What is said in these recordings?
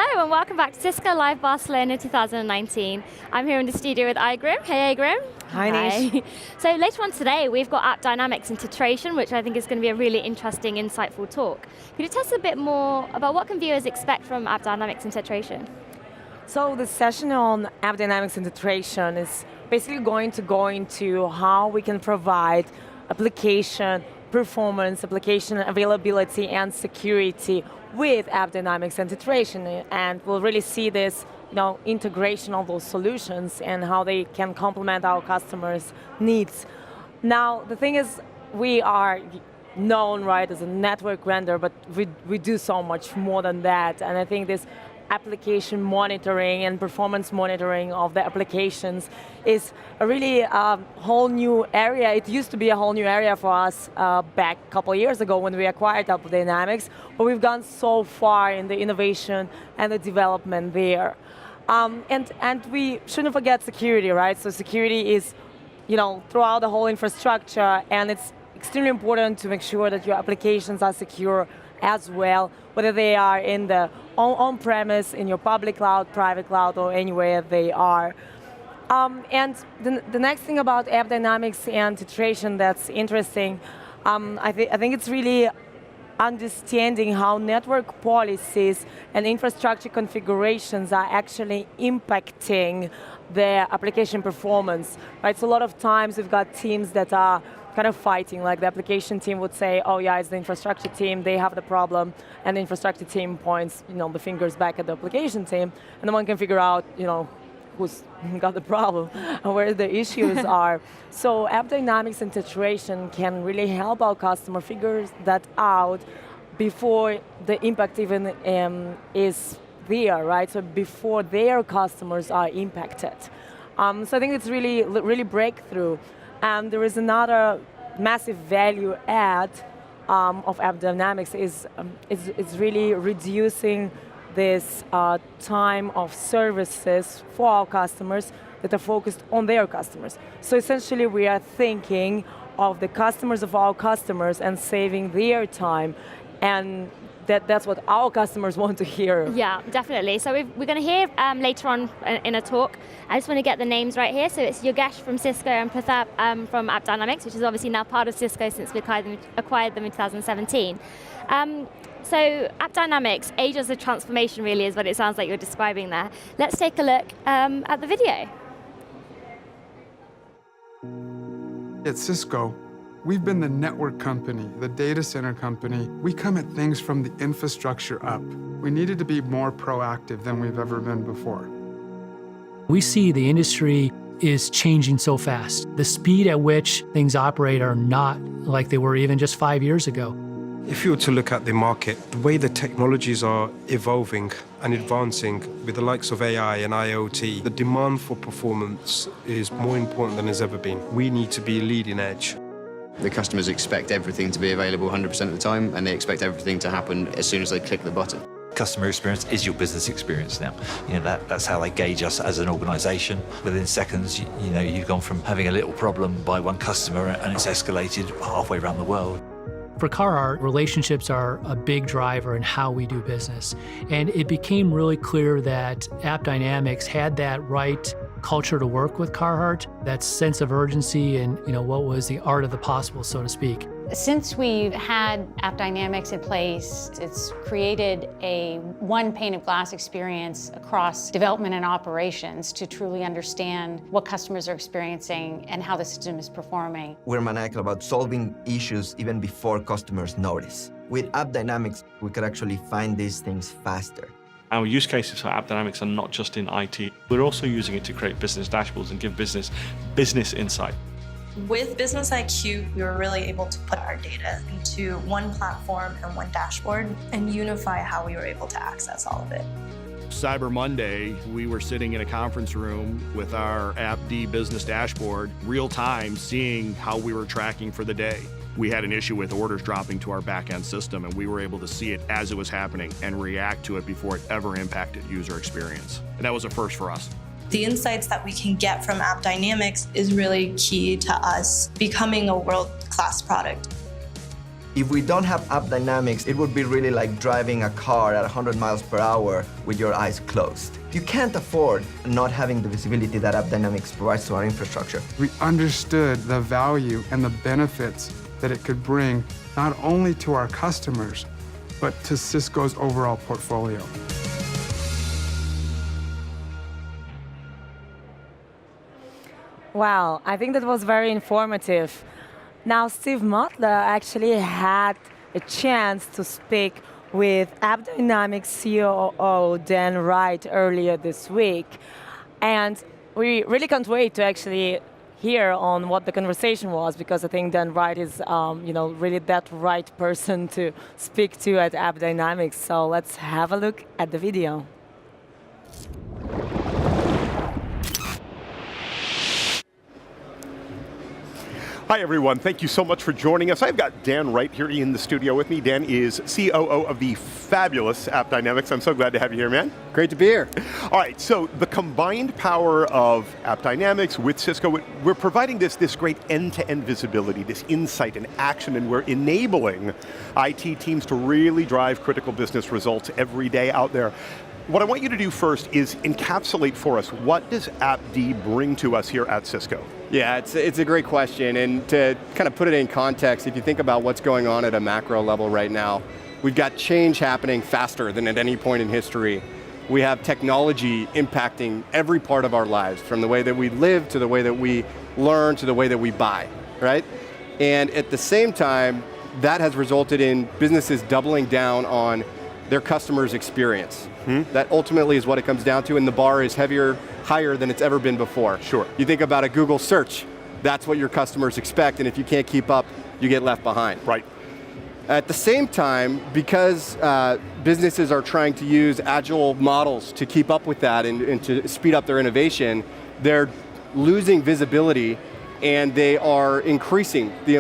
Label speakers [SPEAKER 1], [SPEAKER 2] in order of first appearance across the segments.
[SPEAKER 1] Hello and welcome back to Cisco Live Barcelona 2019. I'm here in the studio with Igrim. Hey Igrim.
[SPEAKER 2] Hi Nish.
[SPEAKER 1] So later on today we've got App Dynamics and Titration, which I think is going to be a really interesting, insightful talk. Could you tell us a bit more about what can viewers expect from App Dynamics and Titration?
[SPEAKER 2] So the session on App Dynamics and Titration is basically going to go into how we can provide application performance, application availability and security with App Dynamics and Titration, and we'll really see this integration of those solutions and how they can complement our customers' needs. Now, the thing is, we are known, right, as a network vendor, but we do so much more than that, and I think this application monitoring and performance monitoring of the applications is a really whole new area. It used to be a whole new area for us back a couple of years ago when we acquired App Dynamics, but we've gone so far in the innovation and the development there. And we shouldn't forget security, right? So security is throughout the whole infrastructure, and it's extremely important to make sure that your applications are secure as well, whether they are in the on-premise, in your public cloud, private cloud, or anywhere they are. And the next thing about App Dynamics and Titration that's interesting, I think it's really understanding how network policies and infrastructure configurations are actually impacting their application performance, right? So a lot of times we've got teams that are kind of fighting, like the application team would say, oh yeah, it's the infrastructure team, they have the problem, and the infrastructure team points the fingers back at the application team, and no one can figure out who's got the problem and where the issues are. So App Dynamics and Titration can really help our customer figure that out before the impact even is there, right? So before their customers are impacted. So I think it's really breakthrough. And there is another massive value add of App Dynamics is really reducing this time of services for our customers that are focused on their customers. So essentially we are thinking of the customers of our customers and saving their time, and that's what our customers want to hear.
[SPEAKER 1] Yeah, definitely. So we're going to hear later on in a talk. I just want to get the names right here. So it's Yogesh from Cisco and Pratap from App Dynamics, which is obviously now part of Cisco since we acquired them in 2017. So App Dynamics, ages of transformation really is what it sounds like you're describing there. Let's take a look at the video.
[SPEAKER 3] At Cisco, we've been the network company, the data center company. We come at things from the infrastructure up. We needed to be more proactive than we've ever been before.
[SPEAKER 4] We see the industry is changing so fast. The speed at which things operate are not like they were even just 5 years ago.
[SPEAKER 5] If you were to look at the market, the way the technologies are evolving and advancing with the likes of AI and IoT, the demand for performance is more important than it's ever been. We need to be leading edge.
[SPEAKER 6] The customers expect everything to be available 100% of the time, and they expect everything to happen as soon as they click the button.
[SPEAKER 7] Customer experience is your business experience now. That's how they gauge us as an organization. Within seconds, you've gone from having a little problem by one customer and it's escalated halfway around the world.
[SPEAKER 4] For Carhartt, relationships are a big driver in how we do business. And it became really clear that App Dynamics had that right culture to work with Carhartt, that sense of urgency and what was the art of the possible, so to speak.
[SPEAKER 8] Since we've had App Dynamics in place, it's created a one pane of glass experience across development and operations to truly understand what customers are experiencing and how the system is performing.
[SPEAKER 9] We're maniacal about solving issues even before customers notice. With App Dynamics, we could actually find these things faster.
[SPEAKER 10] Our use cases for App Dynamics are not just in IT. We're also using it to create business dashboards and give business insight.
[SPEAKER 11] With Business IQ, we were really able to put our data into one platform and one dashboard and unify how we were able to access all of it.
[SPEAKER 12] Cyber Monday, we were sitting in a conference room with our AppD business dashboard, real time seeing how we were tracking for the day. We had an issue with orders dropping to our back-end system, and we were able to see it as it was happening and react to it before it ever impacted user experience. And that was a first for us.
[SPEAKER 11] The insights that we can get from App Dynamics is really key to us becoming a world-class product.
[SPEAKER 9] If we don't have AppDynamics, it would be really like driving a car at 100 miles per hour with your eyes closed. You can't afford not having the visibility that AppDynamics provides to our infrastructure.
[SPEAKER 3] We understood the value and the benefits that it could bring not only to our customers, but to Cisco's overall portfolio.
[SPEAKER 2] Wow, I think that was very informative. Now, Steve Mottler actually had a chance to speak with AppDynamics COO Dan Wright earlier this week. And we really can't wait to actually hear on what the conversation was, because I think Dan Wright is really that right person to speak to at AppDynamics. So let's have a look at the video.
[SPEAKER 13] Hi, everyone. Thank you so much for joining us. I've got Dan Wright here in the studio with me. Dan is COO of the fabulous AppDynamics. I'm so glad to have you here, man.
[SPEAKER 14] Great to be here.
[SPEAKER 13] All right, so the combined power of AppDynamics with Cisco, we're providing this great end-to-end visibility, this insight and action, and we're enabling IT teams to really drive critical business results every day out there. What I want you to do first is encapsulate for us, what does AppD bring to us here at Cisco?
[SPEAKER 14] Yeah, it's a great question, and to kind of put it in context, if you think about what's going on at a macro level right now, we've got change happening faster than at any point in history. We have technology impacting every part of our lives, from the way that we live, to the way that we learn, to the way that we buy, right? And at the same time, that has resulted in businesses doubling down on their customers' experience. That ultimately is what it comes down to, and the bar is higher than it's ever been before.
[SPEAKER 13] Sure.
[SPEAKER 14] You think about a Google search, that's what your customers expect, and if you can't keep up, you get left behind.
[SPEAKER 13] Right.
[SPEAKER 14] At the same time, because businesses are trying to use agile models to keep up with that and to speed up their innovation, they're losing visibility, and they are increasing the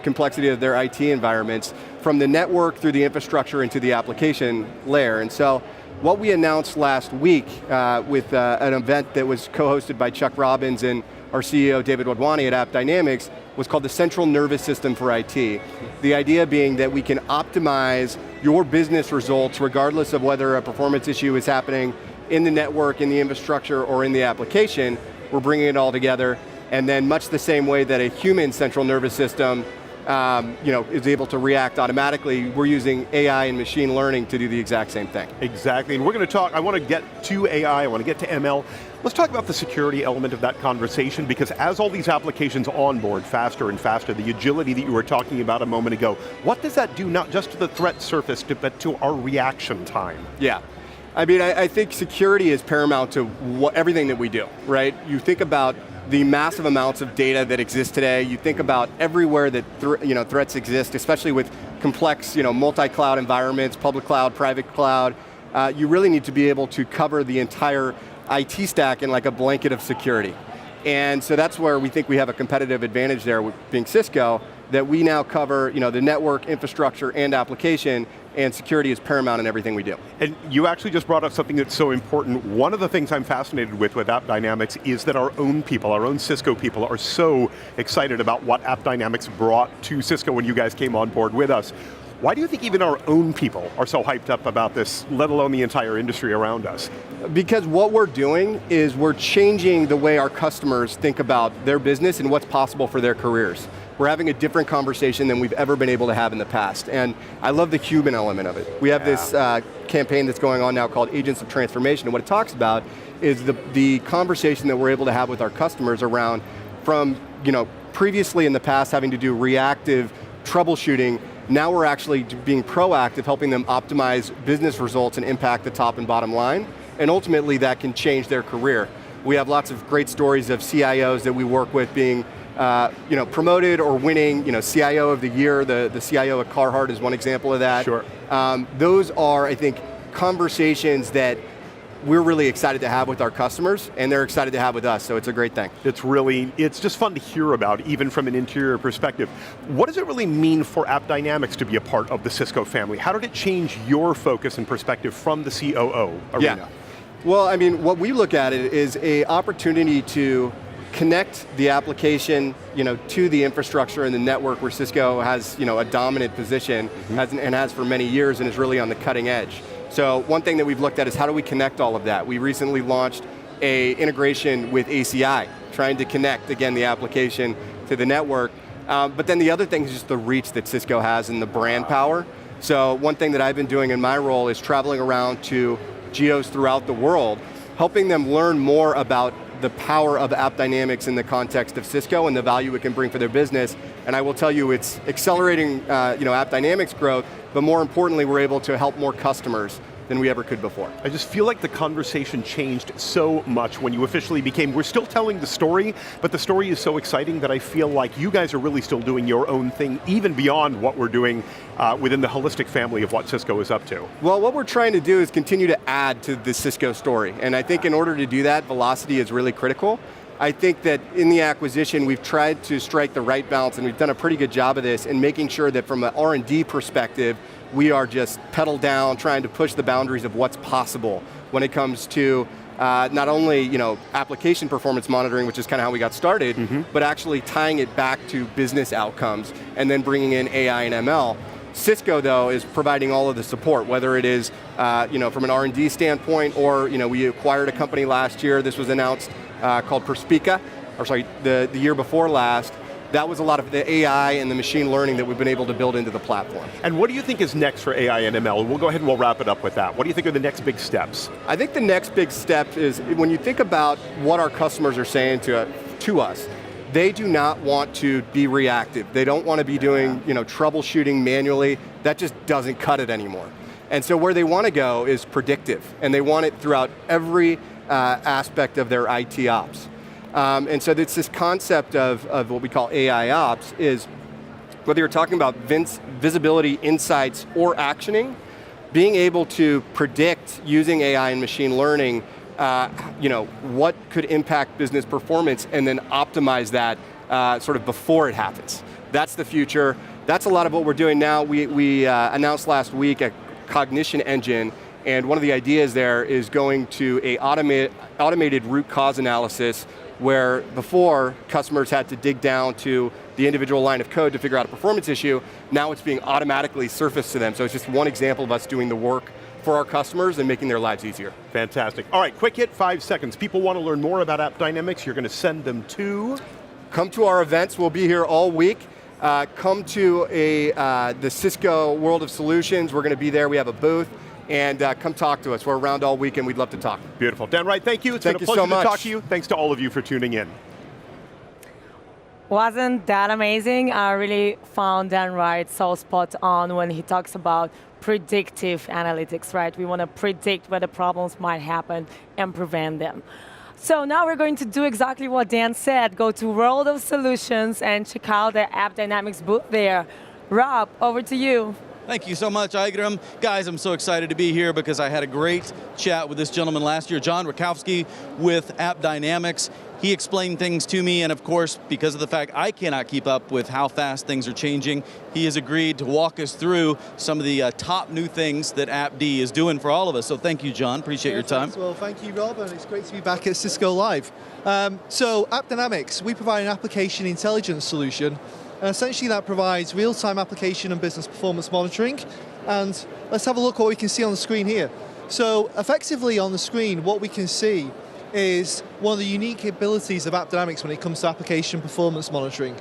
[SPEAKER 14] complexity of their IT environments, from the network through the infrastructure into the application layer. And so what we announced last week with an event that was co-hosted by Chuck Robbins and our CEO David Wadhwani at AppDynamics was called the Central Nervous System for IT. The idea being that we can optimize your business results regardless of whether a performance issue is happening in the network, in the infrastructure, or in the application. We're bringing it all together, and then much the same way that a human central nervous system is able to react automatically, we're using AI and machine learning to do the exact same thing.
[SPEAKER 13] Exactly, and we're going to talk, I want to get to AI, I want to get to ML. Let's talk about the security element of that conversation, because as all these applications onboard faster and faster, the agility that you were talking about a moment ago, what does that do not just to the threat surface, but to our reaction time?
[SPEAKER 14] Yeah. I mean, I think security is paramount to everything that we do, right? You think about the massive amounts of data that exist today. You think about everywhere that threats exist, especially with complex multi-cloud environments, public cloud, private cloud. You really need to be able to cover the entire IT stack in like a blanket of security. And so that's where we think we have a competitive advantage there with being Cisco, that we now cover the network, infrastructure, and application, and security is paramount in everything we do.
[SPEAKER 13] And you actually just brought up something that's so important. One of the things I'm fascinated with AppDynamics is that our own people, our own Cisco people, are so excited about what AppDynamics brought to Cisco when you guys came on board with us. Why do you think even our own people are so hyped up about this, let alone the entire industry around us?
[SPEAKER 14] Because what we're doing is we're changing the way our customers think about their business and what's possible for their careers. We're having a different conversation than we've ever been able to have in the past. And I love the human element of it. We have this campaign that's going on now called Agents of Transformation. And what it talks about is the conversation that we're able to have with our customers around from previously in the past having to do reactive troubleshooting. Now we're actually being proactive, helping them optimize business results and impact the top and bottom line. And ultimately that can change their career. We have lots of great stories of CIOs that we work with being promoted or winning, CIO of the year. The CIO at Carhartt is one example of that.
[SPEAKER 13] Sure.
[SPEAKER 14] Those are, I think, conversations that we're really excited to have with our customers, and they're excited to have with us, so it's a great thing.
[SPEAKER 13] It's just fun to hear about, even from an interior perspective. What does it really mean for AppDynamics to be a part of the Cisco family? How did it change your focus and perspective from the COO arena?
[SPEAKER 14] Yeah. Well, I mean, what we look at it is an opportunity to connect the application, to the infrastructure and the network where Cisco has, a dominant position and has for many years and is really on the cutting edge. So one thing that we've looked at is how do we connect all of that? We recently launched a integration with ACI, trying to connect, again, the application to the network. But then the other thing is just the reach that Cisco has and the brand power. So one thing that I've been doing in my role is traveling around to geos throughout the world, helping them learn more about the power of AppDynamics in the context of Cisco and the value it can bring for their business. And I will tell you, it's accelerating AppDynamics growth, but more importantly, we're able to help more customers than we ever could before.
[SPEAKER 13] I just feel like the conversation changed so much when you officially became, we're still telling the story, but the story is so exciting that I feel like you guys are really still doing your own thing, even beyond what we're doing within the holistic family of what Cisco is up to.
[SPEAKER 14] Well, what we're trying to do is continue to add to the Cisco story. And I think in order to do that, velocity is really critical. I think that in the acquisition, we've tried to strike the right balance, and we've done a pretty good job of this in making sure that from an R&D perspective, we are just pedal down, trying to push the boundaries of what's possible when it comes to not only application performance monitoring, which is kind of how we got started, but actually tying it back to business outcomes and then bringing in AI and ML. Cisco, though, is providing all of the support, whether it is from an R&D standpoint or we acquired a company last year. This was announced called Perspica, the year before last. That was a lot of the AI and the machine learning that we've been able to build into the platform.
[SPEAKER 13] And what do you think is next for AI and ML? We'll go ahead and we'll wrap it up with that. What do you think are the next big steps? I
[SPEAKER 14] think the next big step is when you think about what our customers are saying to us, they do not want to be reactive. They don't want to be doing troubleshooting manually. That just doesn't cut it anymore. And so where they want to go is predictive, and they want it throughout every aspect of their IT ops. And so it's this concept of what we call AI ops is whether you're talking about visibility, insights, or actioning, being able to predict using AI and machine learning, what could impact business performance and then optimize that sort of before it happens. That's the future. That's a lot of what we're doing now. We announced last week a cognition engine, and one of the ideas there is going to a automated root cause analysis where before customers had to dig down to the individual line of code to figure out a performance issue. Now it's being automatically surfaced to them. So it's just one example of us doing the work for our customers and making their lives easier.
[SPEAKER 13] Fantastic. All right, quick hit, 5 seconds. People want to learn more about AppDynamics. You're going to send them to?
[SPEAKER 14] Come to our events. We'll be here all week. Come to the Cisco World of Solutions. We're going to be there. We have a booth. And come talk to us. We're around all week and we'd love to talk.
[SPEAKER 13] Beautiful. Dan Wright, thank you. It's been a pleasure to talk to you. Thanks to all of you for tuning in.
[SPEAKER 2] Wasn't that amazing? I really found Dan Wright so spot on when he talks about predictive analytics, right? We want to predict where the problems might happen and prevent them. So now we're going to do exactly what Dan said, go to World of Solutions and check out the AppDynamics booth there. Rob, over to you.
[SPEAKER 15] Thank you so much, Igram. Guys, I'm so excited to be here because I had a great chat with this gentleman last year, John Rakowski with AppDynamics. He explained things to me, and of course, because of the fact I cannot keep up with how fast things are changing, he has agreed to walk us through some of the top new things that AppD is doing for all of us. So thank you, John. Appreciate your time.
[SPEAKER 16] Well, thank you, Rob, and it's great to be back at Cisco Live. So AppDynamics, we provide an application intelligence solution. And essentially that provides real-time application and business performance monitoring. And let's have a look what we can see on the screen here. So effectively on the screen, what we can see is one of the unique abilities of AppDynamics when it comes to application performance monitoring.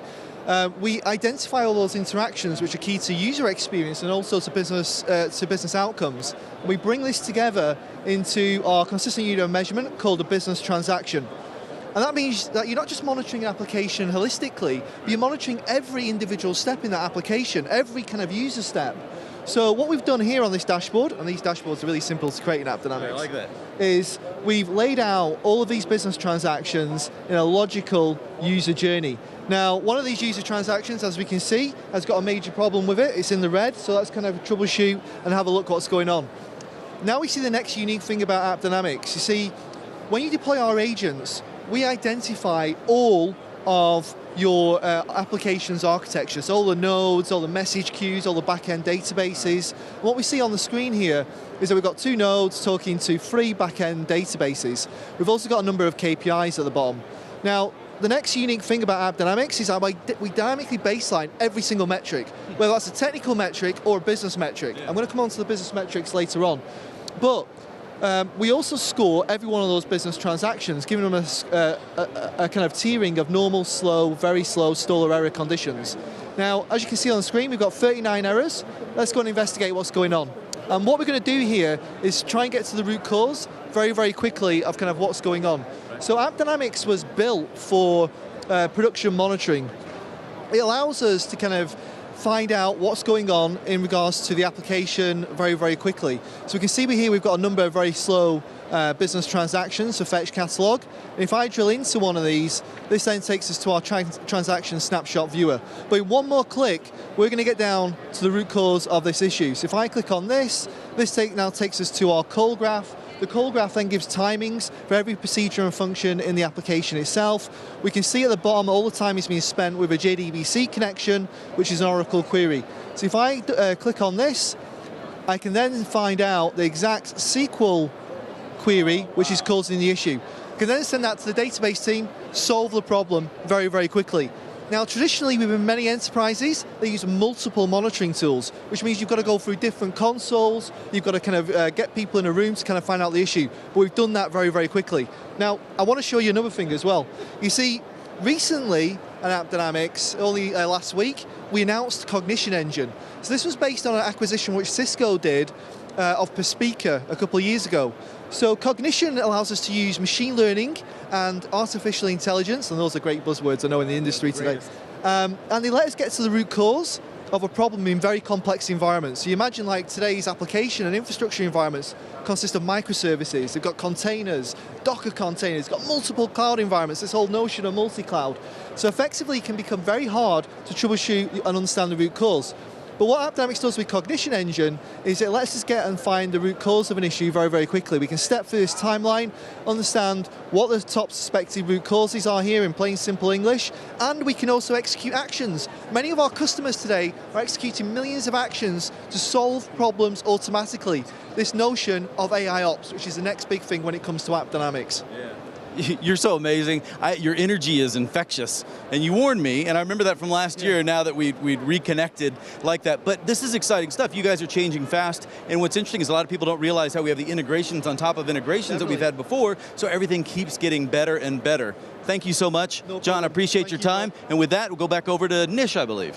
[SPEAKER 16] We identify all those interactions which are key to user experience and also to business outcomes. And we bring this together into our consistent unit of measurement called a business transaction. And that means that you're not just monitoring an application holistically, but you're monitoring every individual step in that application, every kind of user step. So what we've done here on this dashboard, and these dashboards are really simple to create in AppDynamics,
[SPEAKER 15] I like that.
[SPEAKER 16] is we've laid out all of these business transactions in a logical user journey. Now, one of these user transactions, as we can see, has got a major problem with it. It's in the red, so let's kind of troubleshoot and have a look what's going on. Now we see the next unique thing about AppDynamics. You see, when you deploy our agents, we identify all of your application's architecture, so all the nodes, all the message queues, all the back-end databases. And what we see on the screen here is that we've got 2 nodes talking to 3 back-end databases. We've also got a number of KPIs at the bottom. Now, the next unique thing about App Dynamics is that we dynamically baseline every single metric, whether that's a technical metric or a business metric. I'm going to come on to the business metrics later on. But we also score every one of those business transactions, giving them a kind of tiering of normal, slow, very slow, stall or error conditions. Now, as you can see on the screen, we've got 39 errors. Let's go and investigate what's going on. And what we're going to do here is try and get to the root cause very, very quickly of kind of what's going on. So App Dynamics was built for production monitoring. It allows us to kind of find out what's going on in regards to the application very, very quickly. So we can see here we've got a number of very slow business transactions, so fetch catalog. And if I drill into one of these, this then takes us to our transaction snapshot viewer. But in one more click, we're going to get down to the root cause of this issue. So if I click on this, now takes us to our call graph. The call graph then gives timings for every procedure and function in the application itself. We can see at the bottom all the time is being spent with a JDBC connection, which is an Oracle query. So if I click on this, I can then find out the exact SQL query which is causing the issue. I can then send that to the database team, solve the problem very, very quickly. Now, traditionally, within many enterprises, they use multiple monitoring tools, which means you've got to go through different consoles, you've got to kind of get people in a room to kind of find out the issue. But we've done that very, very quickly. Now, I want to show you another thing as well. You see, recently at App Dynamics, only last week, we announced Cognition Engine. So this was based on an acquisition which Cisco did of Perspica a couple of years ago. So Cognition allows us to use machine learning and artificial intelligence, and those are great buzzwords I know in the industry today. And they let us get to the root cause of a problem in very complex environments. So you imagine like today's application and infrastructure environments consist of microservices, they've got containers, Docker containers, got multiple cloud environments, this whole notion of multi-cloud. So effectively it can become very hard to troubleshoot and understand the root cause. But what App Dynamics does with Cognition Engine is it lets us get and find the root cause of an issue very, very quickly. We can step through this timeline, understand what the top suspected root causes are here in plain, simple English, and we can also execute actions. Many of our customers today are executing millions of actions to solve problems automatically. This notion of AI Ops, which is the next big thing when it comes to App Dynamics.
[SPEAKER 15] Yeah. You're so amazing. Your energy is infectious. And you warned me, and I remember that from last year, now that we'd reconnected like that. But this is exciting stuff. You guys are changing fast. And what's interesting is a lot of people don't realize how we have the integrations on top of integrations that we've had before, so everything keeps getting better and better. Thank you so much. No John, I appreciate your time. And with that, we'll go back over to Nish, I believe.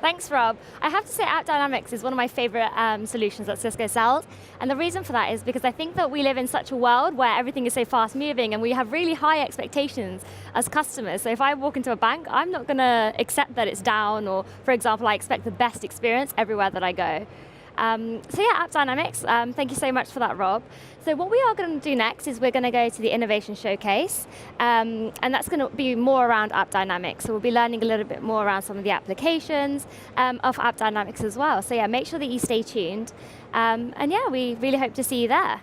[SPEAKER 1] Thanks, Rob. I have to say App Dynamics is one of my favorite solutions that Cisco sells. And the reason for that is because I think that we live in such a world where everything is so fast moving and we have really high expectations as customers. So if I walk into a bank, I'm not going to accept that it's down, or for example, I expect the best experience everywhere that I go. So yeah, App Dynamics, thank you so much for that, Rob. So what we are going to do next is we're going to go to the Innovation Showcase, and that's going to be more around App Dynamics. So we'll be learning a little bit more around some of the applications of App Dynamics as well. So yeah, make sure that you stay tuned. And yeah, we really hope to see you there.